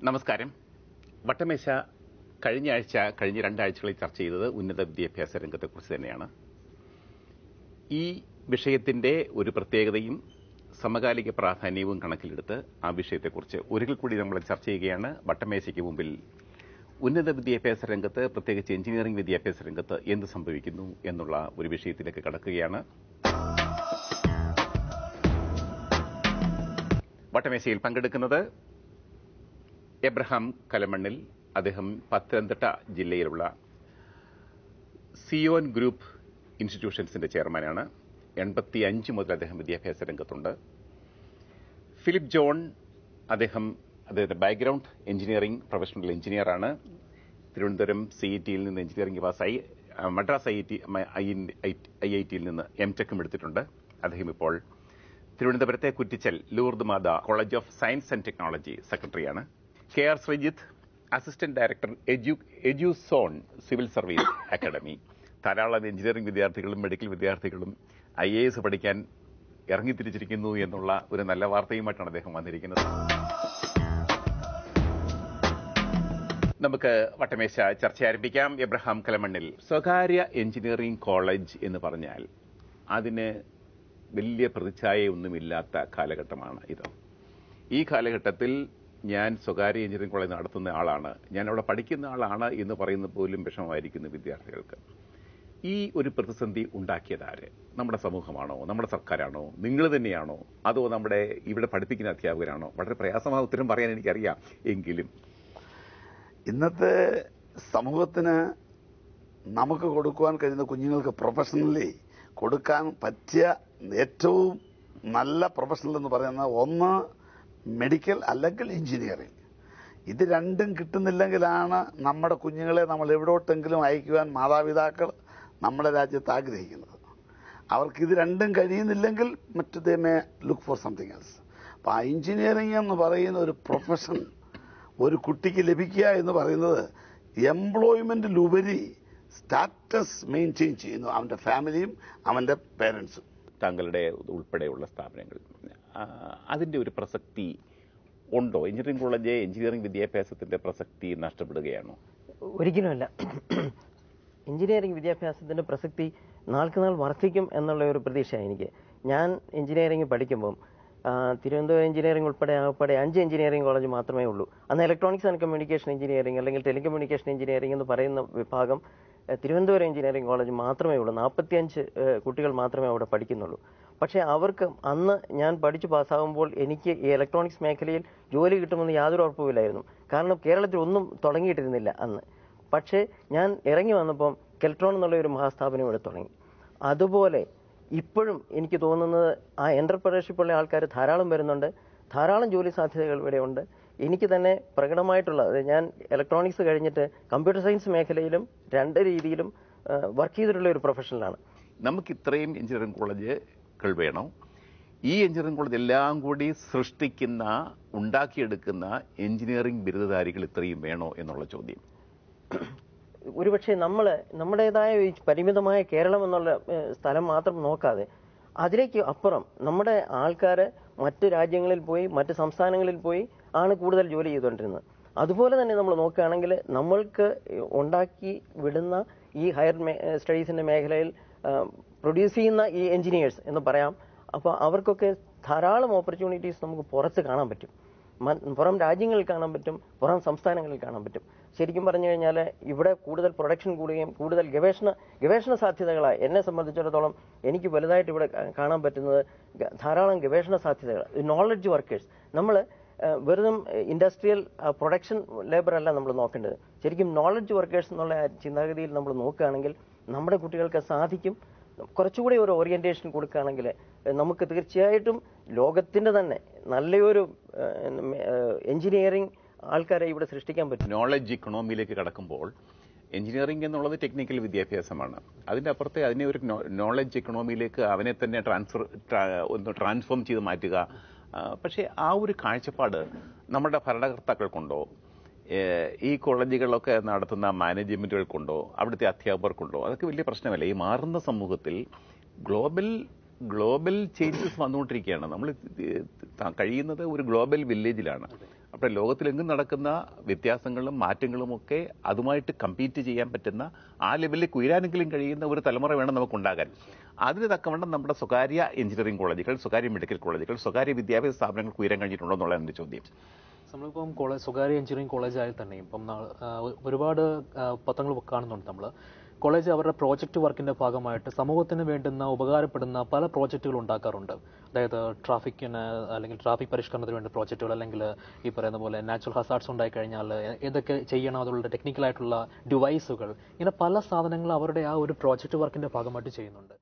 നമസ്കാരം. വട്ടമേശ കഴിഞ്ഞ രണ്ടാഴ്ചകളിൽ ചർച്ച ചെയ്തത് ഉന്നത വിദ്യാഭ്യാസ രംഗത്തെക്കുറിച്ച് തന്നെയാണ്. ഈ വിഷയത്തിന്റെ ഒരു പ്രത്യേകതയും സമകാലിക പ്രാധാന്യവും കണക്കിലെടുത്ത് ആ വിഷയത്തെക്കുറിച്ച് ഒരിക്കൽ കൂടി നമ്മൾ ചർച്ച ചെയ്യുകയാണ്. വട്ടമേശയ്ക്ക് മുമ്പിൽ ഉന്നത വിദ്യാഭ്യാസ രംഗത്ത്, പ്രത്യേകിച്ച് എഞ്ചിനീയറിംഗ് വിദ്യാഭ്യാസ രംഗത്ത് എന്ത് സംഭവിക്കുന്നു എന്നുള്ള ഒരു വിഷയത്തിലേക്ക് കടക്കുകയാണ്. വട്ടമേശയിൽ പങ്കെടുക്കുന്നത് എബ്രഹാം കലമണ്ണിൽ. അദ്ദേഹം പത്തനംതിട്ട ജില്ലയിലുള്ള സിയോൻ ഗ്രൂപ്പ് ഇൻസ്റ്റിറ്റ്യൂഷൻസിന്റെ ചെയർമാനാണ്. 85 മുതൽ അദ്ദേഹം വിദ്യാഭ്യാസ രംഗത്തുണ്ട്. ഫിലിപ്പ് ജോൺ, അദ്ദേഹത്തിന്റെ ബാക്ക്ഗ്രൗണ്ട് എഞ്ചിനീയറിംഗ്, പ്രൊഫഷണൽ എഞ്ചിനീയറാണ്. തിരുവനന്തപുരം CET-യിൽ നിന്ന് എഞ്ചിനീയറിംഗ് പാസ്സായി. മദ്രാസ് IIT-യിൽ നിന്ന് M.Tech എടുത്തിട്ടുണ്ട്. അദ്ദേഹം ഇപ്പോൾ തിരുവനന്തപുരത്തെ Kuttichal Lourdes Matha college of science and technology സെക്രട്ടറിയാണ്. KR Sreejith, assistant director Eduzone civil service academy. ധാരാളം എഞ്ചിനീയറിംഗ് വിദ്യാർത്ഥികളും മെഡിക്കൽ വിദ്യാർത്ഥികളും IAS പഠിക്കാൻ ഇറങ്ങിത്തിരിച്ചിരിക്കുന്നു എന്നുള്ള ഒരു നല്ല വാർത്തയുമായിട്ടാണ് അദ്ദേഹം വന്നിരിക്കുന്നത്. നമുക്ക് വട്ടമേശ ചർച്ച ആരംഭിക്കാം. എബ്രഹാം കലമണ്ണിൽ, സ്വകാര്യ എഞ്ചിനീയറിംഗ് കോളേജ് എന്ന് പറഞ്ഞാൽ അതിന് വലിയ പ്രതിച്ഛായയൊന്നുമില്ലാത്ത കാലഘട്ടമാണ് ഇത്. ഈ കാലഘട്ടത്തിൽ ഞാൻ സ്വകാര്യ എഞ്ചിനീയറിംഗ് കോളേജ് നടത്തുന്ന ആളാണ്, ഞാൻ അവിടെ പഠിക്കുന്ന ആളാണ് എന്ന് പറയുന്ന പോലും വിഷമമായിരിക്കുന്നു വിദ്യാർത്ഥികൾക്ക്. ഈ ഒരു പ്രതിസന്ധി ഉണ്ടാക്കിയതാര്? നമ്മുടെ സമൂഹമാണോ, നമ്മുടെ സർക്കാരാണോ, നിങ്ങൾ തന്നെയാണോ, അതോ നമ്മുടെ ഇവിടെ പഠിപ്പിക്കുന്ന അധ്യാപകരാണോ? വളരെ പ്രയാസമായ ഉത്തരം പറയാൻ എനിക്കറിയാം. എങ്കിലും ഇന്നത്തെ സമൂഹത്തിന് നമുക്ക് കൊടുക്കുവാൻ കഴിയുന്ന കുഞ്ഞുങ്ങൾക്ക് പ്രൊഫഷണലി കൊടുക്കാൻ പറ്റിയ ഏറ്റവും നല്ല പ്രൊഫഷണൽ എന്ന് പറയുന്നത് ഒന്ന് മെഡിക്കൽ അല്ലെങ്കിൽ എഞ്ചിനീയറിംഗ്. ഇത് രണ്ടും കിട്ടുന്നില്ലെങ്കിലാണ് നമ്മുടെ കുഞ്ഞുങ്ങളെ നമ്മൾ എവിടോട്ടെങ്കിലും അയക്കുവാൻ മാതാപിതാക്കൾ നമ്മുടെ രാജ്യത്ത് ആഗ്രഹിക്കുന്നത്. അവർക്ക് ഇത് രണ്ടും കഴിയുന്നില്ലെങ്കിൽ മറ്റു they may look for something else. അപ്പം ആ എഞ്ചിനീയറിംഗ് എന്ന് പറയുന്ന ഒരു പ്രൊഫഷൻ ഒരു കുട്ടിക്ക് ലഭിക്കുക എന്ന് പറയുന്നത് എംപ്ലോയ്മെന്റിലുപരി സ്റ്റാറ്റസ് മെയിൻറ്റെയിൻ ചെയ്യുന്നു അവന്റെ ഫാമിലിയും അവന്റെ പേരൻസും. താങ്കളുടെ ഉൾപ്പെടെയുള്ള സ്ഥാപനങ്ങൾ അതിന്റെ ഒരു പ്രസക്തി ഉണ്ടോ? എഞ്ചിനീയറിംഗ് കോളേജ് എഞ്ചിനീയറിംഗ് വിദ്യാഭ്യാസത്തിന്റെ പ്രസക്തി നഷ്ടപ്പെടുകയാണോ? ഒരിക്കലുമല്ല. എഞ്ചിനീയറിംഗ് വിദ്യാഭ്യാസത്തിന്റെ പ്രസക്തി നാൾക്ക് നാൾ വർദ്ധിക്കും എന്നുള്ള ഒരു പ്രതീക്ഷയാണ് എനിക്ക്. ഞാൻ എഞ്ചിനീയറിംഗ് പഠിക്കുമ്പം തിരുവനന്തപുരം എഞ്ചിനീയറിംഗ് ഉൾപ്പെടെ 5 എഞ്ചിനീയറിംഗ് കോളേജ് മാത്രമേ ഉള്ളൂ. അന്ന് ഇലക്ട്രോണിക്സ് ആൻഡ് കമ്മ്യൂണിക്കേഷൻ എഞ്ചിനീയറിംഗ് അല്ലെങ്കിൽ ടെലികമ്മ്യൂണിക്കേഷൻ എഞ്ചിനീയറിംഗ് എന്ന് പറയുന്ന വിഭാഗം തിരുവനന്തപുരം എഞ്ചിനീയറിംഗ് കോളേജ് മാത്രമേ ഉള്ളൂ. 45 കുട്ടികൾ മാത്രമേ അവിടെ പഠിക്കുന്നുള്ളൂ. പക്ഷേ അവർക്ക് അന്ന് ഞാൻ പഠിച്ചു പാസ്സാകുമ്പോൾ എനിക്ക് ഈ ഇലക്ട്രോണിക്സ് മേഖലയിൽ ജോലി കിട്ടുമെന്ന് യാതൊരു ഉറപ്പുമില്ലായിരുന്നു. കാരണം കേരളത്തിൽ ഒന്നും തുടങ്ങിയിട്ടിരുന്നില്ല അന്ന്. പക്ഷേ ഞാൻ ഇറങ്ങി വന്നപ്പം കെൽട്രോൺ എന്നുള്ള ഒരു മഹാസ്ഥാപനം ഇവിടെ തുടങ്ങി. അതുപോലെ ഇപ്പോഴും എനിക്ക് തോന്നുന്നത് ആ എന്റർപ്രണർഷിപ്പുള്ള ആൾക്കാർ ധാരാളം വരുന്നുണ്ട്. ധാരാളം ജോലി സാധ്യതകൾ ഇവിടെ ഉണ്ട്. എനിക്ക് തന്നെ പ്രകടമായിട്ടുള്ള, ഞാൻ ഇലക്ട്രോണിക്സ് കഴിഞ്ഞിട്ട് കമ്പ്യൂട്ടർ സയൻസ് മേഖലയിലും 2 രീതിയിലും വർക്ക് ചെയ്തിട്ടുള്ള ഒരു പ്രൊഫഷണലാണ്. നമുക്ക് ഇത്രയും എഞ്ചിനീയറിംഗ് കോളേജുകൾ വേണോ? ഈ എഞ്ചിനീയറിംഗ് കോളേജ് എല്ലാം കൂടി സൃഷ്ടിക്കുന്ന, ഉണ്ടാക്കിയെടുക്കുന്ന എഞ്ചിനീയറിംഗ് ബിരുദധാരികൾ ഇത്രയും വേണോ എന്നുള്ള ചോദ്യം. ഒരുപക്ഷെ നമ്മുടേതായ ഈ പരിമിതമായ കേരളം എന്നുള്ള സ്ഥലം മാത്രം നോക്കാതെ അതിലേക്ക് അപ്പുറം നമ്മുടെ ആൾക്കാര് മറ്റ് രാജ്യങ്ങളിൽ പോയി, മറ്റ് സംസ്ഥാനങ്ങളിൽ പോയി ആണ് കൂടുതൽ ജോലി ചെയ്തുകൊണ്ടിരുന്നത്. അതുപോലെ തന്നെ നമ്മൾ നോക്കുകയാണെങ്കിൽ നമ്മൾക്ക് ഉണ്ടാക്കി വിടുന്ന ഈ ഹയർ സ്റ്റഡീസിന്റെ മേഖലയിൽ പ്രൊഡ്യൂസ് ചെയ്യുന്ന ഈ എഞ്ചിനീയേഴ്സ് എന്ന് പറയാം. അപ്പോൾ അവർക്കൊക്കെ ധാരാളം ഓപ്പർച്യൂണിറ്റീസ് നമുക്ക് പുറത്ത് കാണാൻ പറ്റും, പുറം രാജ്യങ്ങളിൽ കാണാൻ പറ്റും, പുറം സംസ്ഥാനങ്ങളിൽ കാണാൻ പറ്റും. ശരിക്കും പറഞ്ഞു കഴിഞ്ഞാൽ ഇവിടെ കൂടുതൽ പ്രൊഡക്ഷൻ കൂടുകയും കൂടുതൽ ഗവേഷണ സാധ്യതകളായി എന്നെ സംബന്ധിച്ചിടത്തോളം എനിക്ക് വലുതായിട്ട് ഇവിടെ കാണാൻ പറ്റുന്നത് ധാരാളം ഗവേഷണ സാധ്യതകൾ. നോളജ് വർക്കേഴ്സ്, നമ്മൾ വെറും ഇൻഡസ്ട്രിയൽ പ്രൊഡക്ഷൻ ലേബർ അല്ല നമ്മൾ നോക്കേണ്ടത്. ശരിക്കും നോളജ് വർക്കേഴ്സ് എന്നുള്ള ചിന്താഗതിയിൽ നമ്മൾ നോക്കുകയാണെങ്കിൽ നമ്മുടെ കുട്ടികൾക്ക് സാധിക്കും. കുറച്ചുകൂടി ഒരു ഓറിയന്റേഷൻ കൊടുക്കുകയാണെങ്കിൽ നമുക്ക് തീർച്ചയായിട്ടും ലോകത്തിന്റെ തന്നെ നല്ലൊരു എഞ്ചിനീയറിംഗ് ആൾക്കാരെ ഇവിടെ സൃഷ്ടിക്കാൻ പറ്റും. നോളജ് ഇക്കണോമിയിലേക്ക് കടക്കുമ്പോൾ എഞ്ചിനീയറിംഗ് എന്നുള്ളത് ടെക്നിക്കൽ വിദ്യാഭ്യാസമാണ്. അതിന്റെ അപ്പുറത്തെ അതിനെ ഒരു നോളജ് ഇക്കണോമിയിലേക്ക് അവനെ തന്നെ ട്രാൻസ്ഫോം ചെയ്ത് മാറ്റുക. പക്ഷേ ആ ഒരു കാഴ്ചപ്പാട് നമ്മുടെ ഭരണകർത്താക്കൾക്കുണ്ടോ, ഈ കോളേജുകളിലൊക്കെ നടത്തുന്ന മാനേജ്മെന്റുകൾക്കുണ്ടോ, അവിടുത്തെ അധ്യാപകർക്കുണ്ടോ? അതൊക്കെ വലിയ പ്രശ്നമല്ല. ഈ മാറുന്ന സമൂഹത്തിൽ ഗ്ലോബൽ ചേഞ്ചസ് വന്നുകൊണ്ടിരിക്കുകയാണ്. നമ്മൾ കഴിയുന്നത് ഒരു ഗ്ലോബൽ വില്ലേജിലാണ്. അപ്പോൾ ലോകത്തിലെങ്ങും നടക്കുന്ന വ്യത്യാസങ്ങളും മാറ്റങ്ങളും ഒക്കെ അതുമായിട്ട് കമ്പീറ്റ് ചെയ്യാൻ പറ്റുന്ന ആ ലെവലിലേക്ക് ഉയരാനെങ്കിലും കഴിയുന്ന ഒരു തലമുറ വേണം നമുക്കുണ്ടാകാൻ. അതിന് തക്കവണ്ണം നമ്മുടെ സ്വകാര്യ എഞ്ചിനീയറിംഗ് കോളേജുകൾ, സ്വകാര്യ മെഡിക്കൽ കോളേജുകൾ, സ്വകാര്യ വിദ്യാഭ്യാസ സ്ഥാപനങ്ങൾക്ക് ഉയരാൻ കഴിഞ്ഞിട്ടുണ്ടോ എന്നുള്ളതാണ് എൻ്റെ ചോദ്യം. നമ്മളിപ്പം സ്വകാര്യ എഞ്ചിനീയറിംഗ് കോളേജ് ആയാൽ തന്നെ ഇപ്പം ഒരുപാട് പത്രങ്ങൾ കാണുന്നുണ്ട്. നമ്മൾ കോളേജ് അവരുടെ പ്രോജക്റ്റ് വർക്കിന്റെ ഭാഗമായിട്ട് സമൂഹത്തിന് വേണ്ടുന്ന ഉപകാരപ്പെടുന്ന പല പ്രോജക്റ്റുകൾ ഉണ്ടാക്കാറുണ്ട്. അതായത് ട്രാഫിക്കിന് അല്ലെങ്കിൽ ട്രാഫിക് പരിഷ്കരണത്തിന് വേണ്ട പ്രോജക്റ്റുകൾ, അല്ലെങ്കിൽ ഈ പറയുന്ന പോലെ നാച്ചുറൽ ഹസാർഡ്സ് ഉണ്ടായി കഴിഞ്ഞാൽ ഏതൊക്കെ ചെയ്യണം, അതുള്ള ടെക്നിക്കലായിട്ടുള്ള ഡിവൈസുകൾ, ഇങ്ങനെ പല സാധനങ്ങൾ അവരുടെ ആ ഒരു പ്രോജക്റ്റ് വർക്കിന്റെ ഭാഗമായിട്ട് ചെയ്യുന്നുണ്ട്.